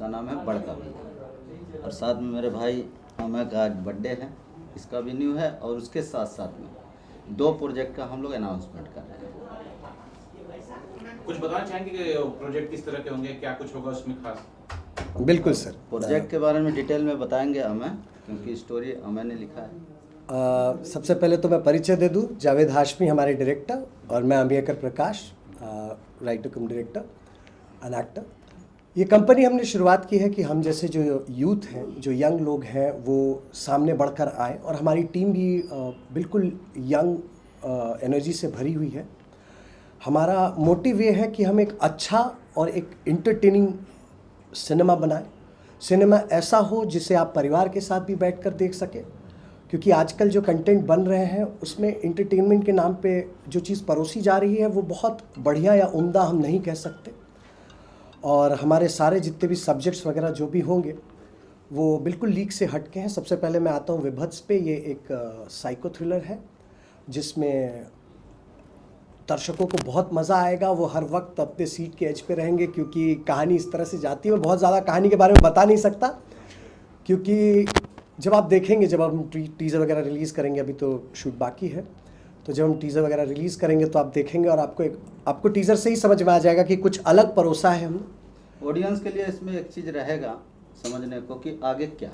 उसका नाम है बड़का भैया। और साथ में मेरे भाई अमय का आज बर्थडे है, इसका भी न्यू है। और उसके साथ साथ में 2 प्रोजेक्ट का हम लोग अनाउंसमेंट कर रहे हैं। कुछ बताना चाहेंगे कि प्रोजेक्ट किस तरह के होंगे, क्या कुछ होगा उसमें खास? बिल्कुल सर, प्रोजेक्ट के बारे में डिटेल में बताएंगे अमय, क्योंकि स्टोरी अमय ने लिखा है। सबसे पहले तो मैं परिचय दे दूं, जावेद हाशमी हमारे डायरेक्टर और मैं Amiyakar Prakash, writer cum director and actor. ये कंपनी हमने शुरुआत की है कि हम जैसे जो यूथ हैं, जो यंग लोग हैं, वो सामने बढ़कर आए। और हमारी टीम भी बिल्कुल यंग एनर्जी से भरी हुई है। हमारा मोटिव ये है कि हम एक अच्छा और एक इंटरटेनिंग सिनेमा बनाएं। सिनेमा ऐसा हो जिसे आप परिवार के साथ भी बैठकर देख सकें, क्योंकि आजकल जो कंटेंट बन रहे हैं उसमें इंटरटेनमेंट के नाम पे जो चीज़ परोसी जा रही है वो बहुत बढ़िया या उम्दा हम नहीं कह सकते। और हमारे सारे जितने भी सब्जेक्ट्स वगैरह जो भी होंगे वो बिल्कुल लीक से हट के हैं। सबसे पहले मैं आता हूँ विभत्स पे। ये एक साइको थ्रिलर है जिसमें दर्शकों को बहुत मज़ा आएगा। वो हर वक्त अपने सीट के एज पे रहेंगे, क्योंकि कहानी इस तरह से जाती है। मैं बहुत ज़्यादा कहानी के बारे में बता नहीं सकता, क्योंकि जब आप देखेंगे, जब हम टीज़र वगैरह रिलीज़ करेंगे, अभी तो शूट बाकी है, तो जब हम टीज़र वगैरह रिलीज़ करेंगे तो आप देखेंगे और आपको टीज़र से ही समझ में आ जाएगा कि कुछ अलग परोसा है हमने। ऑडियंस के लिए इसमें एक चीज़ रहेगा समझने को कि आगे क्या,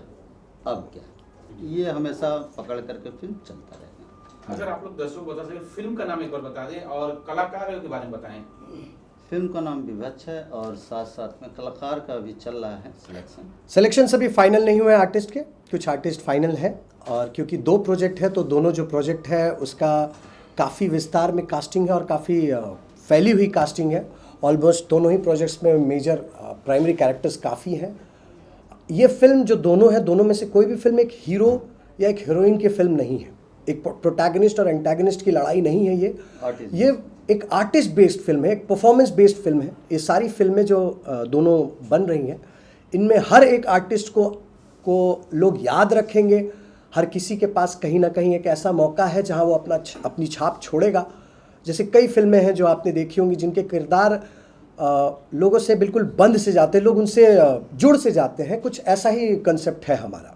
अब क्या, ये हमेशा पकड़ करके फिल्म चलता रहेगा। अगर आप लोग दर्शकों को बता सकें, फिल्म का नाम एक बार बता दें और कलाकारों के बारे में बताएं। फिल्म का नाम विभत्स है और साथ साथ में कलाकार का भी चल रहा है सिलेक्शन सभी फाइनल नहीं हुए आर्टिस्ट के, कुछ आर्टिस्ट फाइनल है। और क्योंकि 2 प्रोजेक्ट है तो दोनों जो प्रोजेक्ट है उसका काफ़ी विस्तार में कास्टिंग है और काफ़ी फैली हुई कास्टिंग है। ऑलमोस्ट दोनों ही प्रोजेक्ट्स में मेजर प्राइमरी कैरेक्टर्स काफ़ी हैं। ये फिल्म जो दोनों है, दोनों में से कोई भी फिल्म एक हीरो या एक हीरोइन की फिल्म नहीं है, एक प्रोटैगनिस्ट और एंटागनिस्ट की लड़ाई नहीं है। ये एक आर्टिस्ट बेस्ड फिल्म है, एक परफॉर्मेंस बेस्ड फिल्म है। ये सारी फिल्में जो दोनों बन रही हैं, इनमें हर एक आर्टिस्ट को लोग याद रखेंगे। हर किसी के पास कहीं ना कहीं एक ऐसा मौका है जहां वो अपनी छाप छोड़ेगा। जैसे कई फिल्में हैं जो आपने देखी होंगी जिनके किरदार लोगों से बिल्कुल बंध से जाते हैं, लोग उनसे जुड़ से जाते हैं। कुछ ऐसा ही कंसेप्ट है हमारा।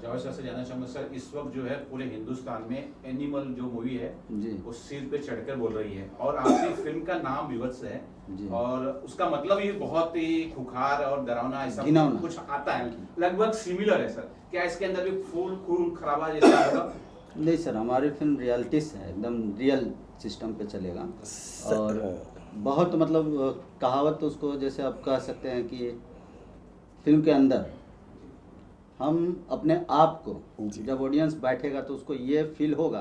जावेद सर से जानना चाहूँगा सर, इस वक्त जो है पूरे हिंदुस्तान में एनिमल जो मूवी है वो सिर पे चढ़कर बोल रही है, और आपकी फिल्म का नाम विभत्स है और उसका मतलब ये बहुत ही खुखार और डरावना ऐसा कुछ आता है, लगभग सिमिलर है सर। क्या इसके अंदर भी फूल खून खराबा जैसा होगा? नहीं सर, हमारी फिल्म रियलिटी से है, एकदम रियल सिस्टम पे चलेगा। और बहुत मतलब कहावत उसको जैसे आप कह सकते हैं कि फिल्म के अंदर हम अपने आप को, जब ऑडियंस बैठेगा तो उसको ये फील होगा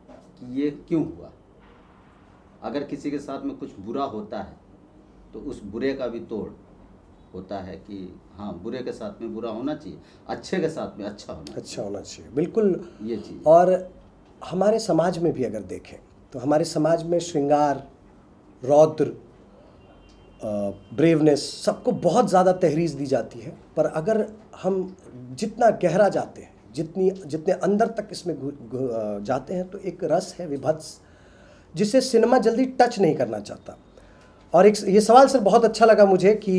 कि ये क्यों हुआ। अगर किसी के साथ में कुछ बुरा होता है तो उस बुरे का भी तोड़ होता है कि हाँ, बुरे के साथ में बुरा होना चाहिए, अच्छे के साथ में अच्छा होना चाहिए। बिल्कुल ये चीज़। और हमारे समाज में भी अगर देखें तो हमारे समाज में श्रृंगार, रौद्र, ब्रेवनेस, सबको बहुत ज़्यादा तहरीज़ दी जाती है। पर अगर हम जितना गहरा जाते हैं, जितने अंदर तक इसमें जाते हैं, तो एक रस है विभत्स जिसे सिनेमा जल्दी टच नहीं करना चाहता। और एक ये सवाल सर बहुत अच्छा लगा मुझे कि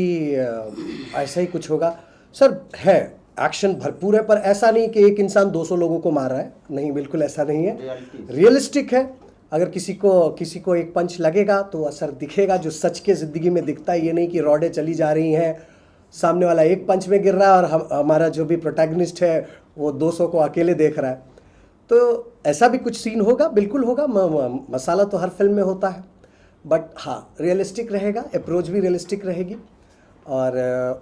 ऐसा ही कुछ होगा। सर है, एक्शन भरपूर है, पर ऐसा नहीं कि एक इंसान 200 लोगों को मार रहा है, नहीं, बिल्कुल ऐसा नहीं है। रियलिस्टिक है। अगर किसी को एक पंच लगेगा तो असर दिखेगा जो सच के ज़िंदगी में दिखता है। ये नहीं कि रॉडें चली जा रही हैं, सामने वाला एक पंच में गिर रहा है और हमारा जो भी प्रोटैगनिस्ट है वो 200 को अकेले देख रहा है। तो ऐसा भी कुछ सीन होगा, बिल्कुल होगा। मसाला तो हर फिल्म में होता है, बट हाँ, रियलिस्टिक रहेगा, अप्रोच भी रियलिस्टिक रहेगी। और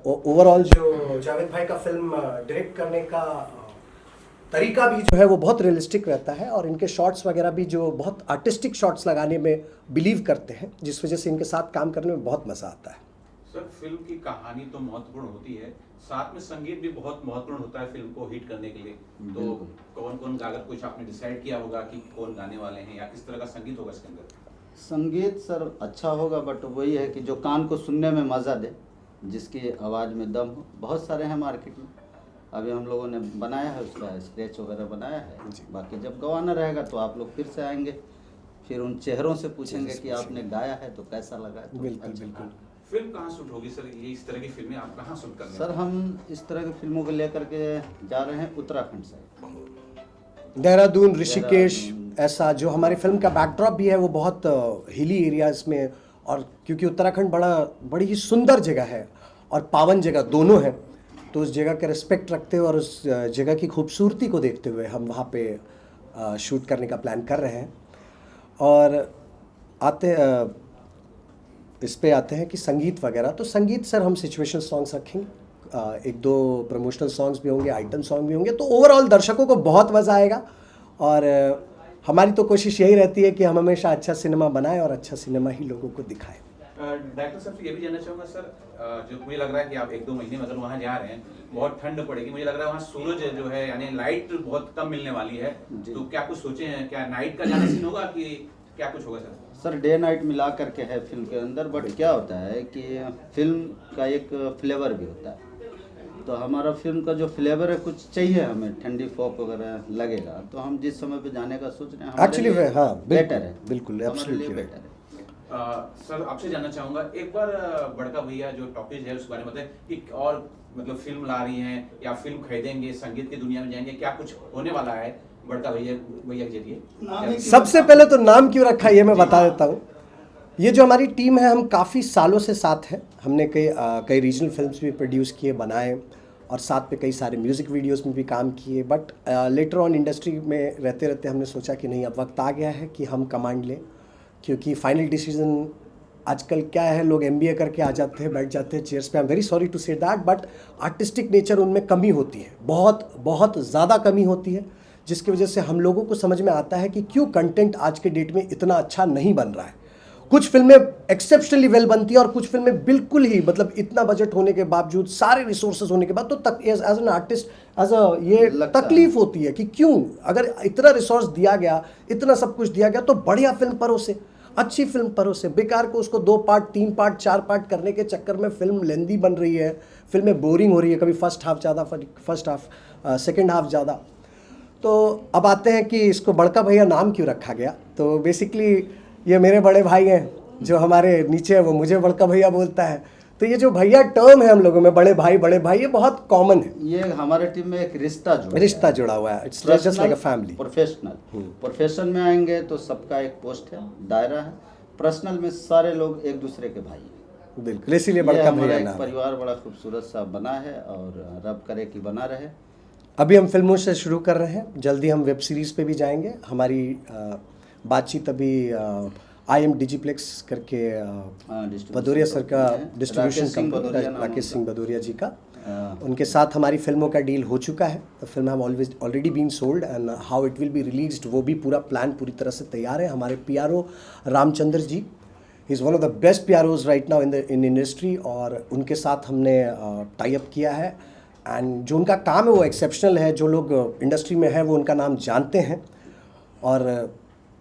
ओवरऑल जो जावेद भाई का फिल्म डायरेक्ट करने का तरीका भी जो है वो बहुत रियलिस्टिक रहता है। और इनके शॉट्स वगैरह भी जो बहुत आर्टिस्टिक शॉट्स लगाने में बिलीव करते हैं, जिस वजह से इनके साथ काम करने में बहुत मज़ा आता है। सर, फिल्म की कहानी तो महत्वपूर्ण होती है, साथ में संगीत भी बहुत महत्वपूर्ण होता है फिल्म को हिट करने के लिए। तो कौन गा, अगर कुछ आपने डिसाइड किया होगा कि कौन गाने वाले हैं या किस तरह का संगीत होगा इसके अंदर? संगीत सर अच्छा होगा, बट वही है कि जो कान को सुनने में मज़ा दे, जिसकी आवाज़ में दम हो। बहुत सारे हैं मार्केट में, अभी हम लोगों ने बनाया है, उसका स्केच वगैरह बनाया है। बाकी जब गवाना रहेगा तो आप लोग फिर से आएंगे, फिर उन चेहरों से पूछेंगे कि आपने गाया है तो कैसा लगा। तो बिल्कुल बिल्कुल। फिल्म कहाँ शूट होगी सर? ये इस तरह की फिल्में आप कहाँ शूट करेंगे? सर हम इस तरह की फिल्मों को लेकर के जा रहे हैं उत्तराखंड से, देहरादून, ऋषिकेश, ऐसा जो हमारी फिल्म का बैकड्रॉप भी है वो बहुत हिली एरियाज में, और क्योंकि उत्तराखंड बड़ी ही सुंदर जगह है और पावन जगह दोनों है, तो उस जगह का रिस्पेक्ट रखते हुए और उस जगह की खूबसूरती को देखते हुए हम वहाँ पे शूट करने का प्लान कर रहे हैं। और इस पे आते हैं कि संगीत वगैरह, तो संगीत सर हम सिचुएशन सॉन्ग्स रखेंगे, एक दो प्रमोशनल सॉन्ग्स भी होंगे, आइटम सॉन्ग भी होंगे, तो ओवरऑल दर्शकों को बहुत मज़ा आएगा। और हमारी तो कोशिश यही रहती है कि हम हमेशा अच्छा सिनेमा बनाएं और अच्छा सिनेमा ही लोगों को दिखाएं। डायरेक्टर साहब से ये भी जानना चाहूँगा सर, जो मुझे लग रहा है कि आप 1-2 महीने में अगर वहाँ जा रहे हैं, बहुत ठंड पड़ेगी, मुझे लग रहा है वहाँ सूरज जो है यानी लाइट बहुत कम मिलने वाली है, तो क्या कुछ सोचे हैं? क्या नाइट का ज़्यादा सीन होगा कि क्या कुछ होगा सर? सर डे नाइट मिला करके है फिल्म के अंदर, बट क्या होता है कि फिल्म का एक फ्लेवर भी होता है, तो हमारा फिल्म का जो फ्लेवर है कुछ चाहिए हमें, ठंडी फॉग वगैरह लगेगा, तो हम जिस समय पे जाने का सोच रहे हैं एक्चुअली हाँ बेटर है, बिल्कुल एब्सोल्युटली बेटर है। सर आपसे जानना चाहूँगा, एक बार बड़का भैया जो टॉकीज है उसके बारे में बताएं कि और मतलब फिल्म ला रही हैं या फिल्म खरीदेंगे, संगीत की दुनिया में जाएंगे, क्या कुछ होने वाला है बड़का भैया के जरिए? सबसे पहले तो नाम क्यों रखा ये मैं बता देता हूँ। ये जो हमारी टीम है, हम काफ़ी सालों से साथ हैं, हमने कई रीजनल फिल्म्स भी प्रोड्यूस किए, बनाए, और साथ में कई सारे म्यूज़िक वीडियोस में भी काम किए, बट लेटर ऑन इंडस्ट्री में रहते रहते हमने सोचा कि नहीं, अब वक्त आ गया है कि हम कमांड लें, क्योंकि फाइनल डिसीजन आजकल क्या है, लोग MBA करके आ जाते हैं, बैठ जाते हैं चेयर्स पे। I am very sorry to say that, but artistic nature उनमें कमी होती है, बहुत बहुत ज़्यादा कमी होती है, जिसकी वजह से हम लोगों को समझ में आता है कि क्यों कंटेंट आज के डेट में इतना अच्छा नहीं बन रहा है। कुछ फिल्में एक्सेप्शनली वेल बनती है और कुछ फिल्में बिल्कुल ही, मतलब इतना बजट होने के बावजूद, सारे रिसोर्सेज होने के बाद, तो एज एन आर्टिस्ट ये तकलीफ होती है कि क्यों, अगर इतना रिसोर्स दिया गया, इतना सब कुछ दिया गया, तो बढ़िया फिल्म परोसे, अच्छी फिल्म परोसे, बेकार को उसको 2 पार्ट 3 पार्ट 4 पार्ट करने के चक्कर में फिल्म लेंदी बन रही है, फिल्में बोरिंग हो रही है, कभी फर्स्ट हाफ ज़्यादा, सेकेंड हाफ ज़्यादा। तो अब आते हैं कि इसको बड़का भैया नाम क्यों रखा गया। तो बेसिकली ये मेरे बड़े भाई हैं, जो हमारे नीचे है वो मुझे बड़का भैया बोलता है, तो ये जो भैया टर्म है हम लोगों में, बड़े भाई, ये बहुत कॉमन है। ये हमारे टीम में एक रिश्ता जुड़ा हुआ है, it's just like a family. Profession में आएंगे तो सबका एक पोस्ट है, दायरा है, पर्सनल में सारे लोग एक दूसरे के भाई हैं। बिल्कुल, इसीलिए बड़का भैया नाम। परिवार बड़ा खूबसूरत सा बना है और रब करे कि बना रहे। अभी हम फिल्मों से शुरू कर रहे हैं, जल्दी हम वेब सीरीज़ पे भी जाएंगे। हमारी बातचीत अभी IM डिजिप्लेक्स करके भदौरिया सर का डिस्ट्रीब्यूशन कंपनी, राकेश सिंह भदौरिया जी का, उनके साथ हमारी फिल्मों का डील हो चुका है। तो फिल्म हम already been sold and how it will be released, वो भी पूरा प्लान पूरी तरह से तैयार है। हमारे PRO Ramchandra ji, he is one of the best PROs right now in industry, और उनके साथ हमने टाई अप किया है, एंड जो उनका काम है वो एक्सेप्शनल है। जो लोग इंडस्ट्री में है वो उनका नाम जानते हैं, और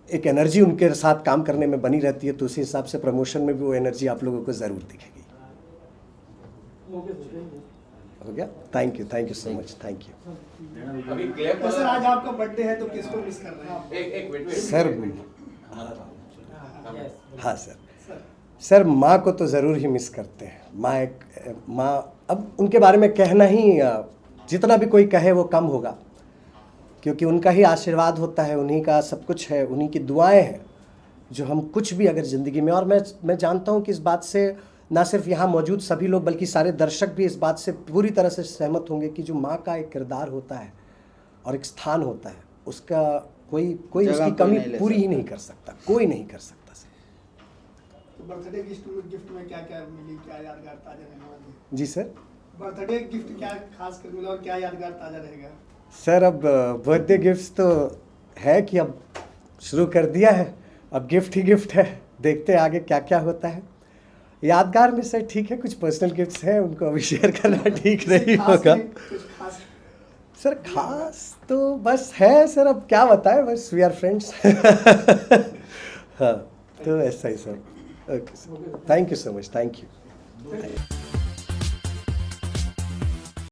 एक एनर्जी उनके साथ काम करने में बनी रहती है, तो उसी हिसाब से प्रमोशन में भी वो एनर्जी आप लोगों को ज़रूर दिखेगी। हो गया? Thank you so much, thank you. अभी क्लियर सर, आज आपका बर्थडे है तो किसको मिस कर रहे हैं? एक वेट सर, हाँ सर, माँ को तो ज़रूर ही मिस करते हैं। माँ अब उनके बारे में कहना ही, जितना भी कोई कहे वो कम होगा, क्योंकि उनका ही आशीर्वाद होता है, उन्हीं का सब कुछ है, उन्हीं की दुआएं हैं जो हम कुछ भी अगर ज़िंदगी में, और मैं जानता हूँ कि इस बात से ना सिर्फ यहाँ मौजूद सभी लोग बल्कि सारे दर्शक भी इस बात से पूरी तरह से सहमत होंगे कि जो माँ का एक किरदार होता है और एक स्थान होता है, उसका कोई उसकी कमी पूरी ही नहीं कर सकता, कोई नहीं कर सकता। तो बर्थडे गिफ्ट में क्या क्या मिली, क्या यादगार ताजा रहने वाली? जी सर, बर्थडे गिफ्ट क्या खास कर मिला और क्या यादगार ताजा रहेगा? सर, अब बर्थडे गिफ्ट तो है कि अब शुरू कर दिया है, अब गिफ्ट ही गिफ्ट है, देखते हैं आगे क्या क्या होता है। यादगार में सर ठीक है, कुछ पर्सनल गिफ्ट्स हैं, उनको अभी शेयर करना ठीक नहीं होगा। सर खास तो बस है सर, अब क्या बताएं, बस वी आर फ्रेंड्स। हाँ, तो ऐसा ही sir. Okay sir, thank you so much, thank you.